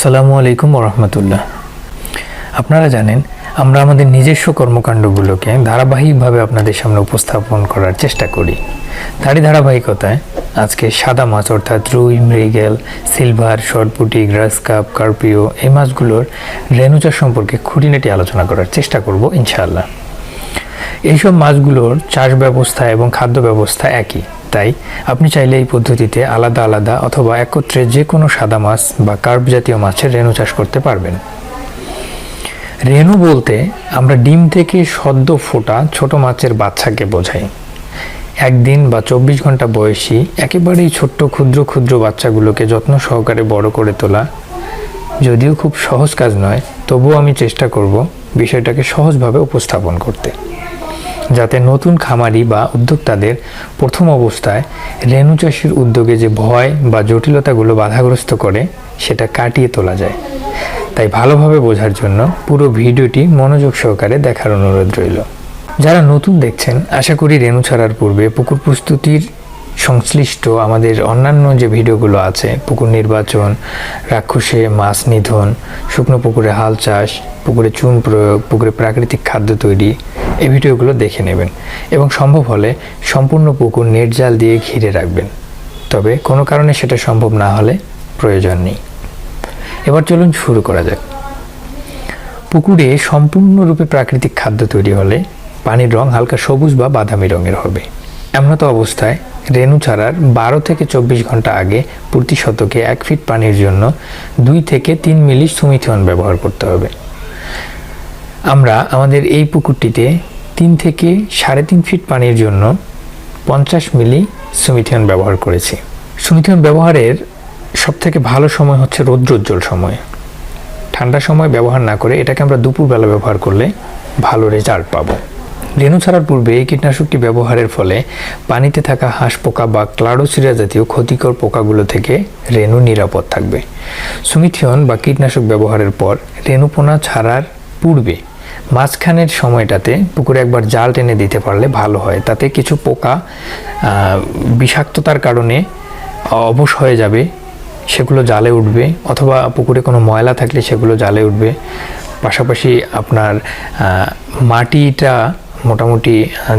আসসালামু আলাইকুম রহমতুল্লাহ। আপনারা জানেন আমরা আমাদের নিজস্ব কর্মকাণ্ডগুলোকে ধারাবাহিকভাবে আপনাদের সামনে উপস্থাপন করার চেষ্টা করি। তারই ধারাবাহিকতায় আজকে সাদা মাছ অর্থাৎ রুই, মৃগেল, সিলভার, সরপুঁটি, গ্রাস কাপ, কার্পিও এই মাছগুলোর রেণুচাষ সম্পর্কে খুঁটিনাটি আলোচনা করার চেষ্টা করব ইনশাআল্লাহ। এইসব মাছগুলোর চাষ ব্যবস্থা এবং খাদ্য ব্যবস্থা একই, তাই আপনি চাইলে এই পদ্ধতিতে আলাদা আলাদা অথবা একত্রে যে কোনো সাদা মাছ বা কার্প জাতীয় মাছের রেণু চাষ করতে পারবেন। রেণু বলতে আমরা ডিম থেকে সদ্য ফোটা ছোট মাছের বাচ্চাকে বোঝাই। একদিন বা 24 ঘন্টা বয়সী একেবারেই ছোট্ট ক্ষুদ্র ক্ষুদ্র বাচ্চাগুলোকে যত্ন সহকারে বড় করে তোলা যদিও খুব সহজ কাজ নয়, তবুও আমি চেষ্টা করব বিষয়টাকে সহজভাবে উপস্থাপন করতে, যাতে নতুন খামারি বা উদ্যোক্তাদের প্রথম অবস্থায় রেণু চাষের উদ্যোগে যে ভয় বা জটিলতাগুলো বাধাগ্রস্ত করে সেটা কাটিয়ে তোলা যায়। তাই ভালোভাবে বোঝার জন্য পুরো ভিডিওটি মনোযোগ সহকারে দেখার অনুরোধ রইল। যারা নতুন দেখছেন, আশা করি রেণু ছাড়ার পূর্বে পুকুর প্রস্তুতির সংশ্লিষ্ট আমাদের অন্যান্য যে ভিডিওগুলো আছে, পুকুর নির্বাচন, রাক্ষসে মাছ নিধন, শুকনো পুকুরে হাল চাষ, পুকুরে চুন প্রয়োগ, পুকুরে প্রাকৃতিক খাদ্য তৈরি, এই ভিডিওগুলো দেখে নেবেন এবং সম্ভব হলে সম্পূর্ণ পুকুর নেট জাল দিয়ে ঘিরে রাখবেন। তবে কোনো কারণে সেটা সম্ভব না হলে প্রয়োজন নেই। এবার চলুন শুরু করা যাক। পুকুরে সম্পূর্ণরূপে প্রাকৃতিক খাদ্য তৈরি হলে পানির রং হালকা সবুজ বা বাদামি রঙের হবে। এমনত অবস্থায় রেণু ছাড়ার 12 থেকে 24 ঘন্টা আগে প্রতি শতকে 1 ফিট পানির জন্য 2 থেকে 3 মিলি সুমিথিয়ন ব্যবহার করতে হবে। আমরা আমাদের এই পুকুরটিতে 3 থেকে 3.5 ফিট পানির জন্য 50 মিলি সুমিথিয়ন ব্যবহার করেছি। সুমিথিয়ন ব্যবহারের সবথেকে ভালো সময় হচ্ছে রৌদ্রোজ্জ্বল সময়। ঠান্ডা সময় ব্যবহার না করে এটাকে আমরা দুপুরবেলা ব্যবহার করলে ভালো রেজাল্ট পাবো। রেণু ছাড়ার পূর্বে এই কীটনাশকটি ব্যবহারের ফলে পানিতে থাকা হাঁস পোকা বা ক্লাডোসিরিয়া জাতীয় ক্ষতিকর পোকাগুলো থেকে রেণু নিরাপদ থাকবে। সুমিথিয়ন বা কীটনাশক ব্যবহারের পর রেণুপোনা ছাড়ার পূর্বে মাঝখানের সময়টাতে পুকুরে একবার জাল টেনে দিতে পারলে ভালো হয়। তাতে কিছু পোকা বিষাক্ততার কারণে অবশ হয়ে যাবে, সেগুলো জালে উঠবে, অথবা পুকুরে কোনো ময়লা থাকলে সেগুলো জালে উঠবে। পাশাপাশি আপনার মাটিটা মোটামুটি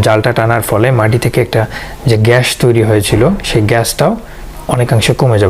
জালটা টানার ফলে মাটি থেকে একটা যে গ্যাস তৈরি হয়েছিল সেই গ্যাসটাও অনেকাংশে কমে যাবে।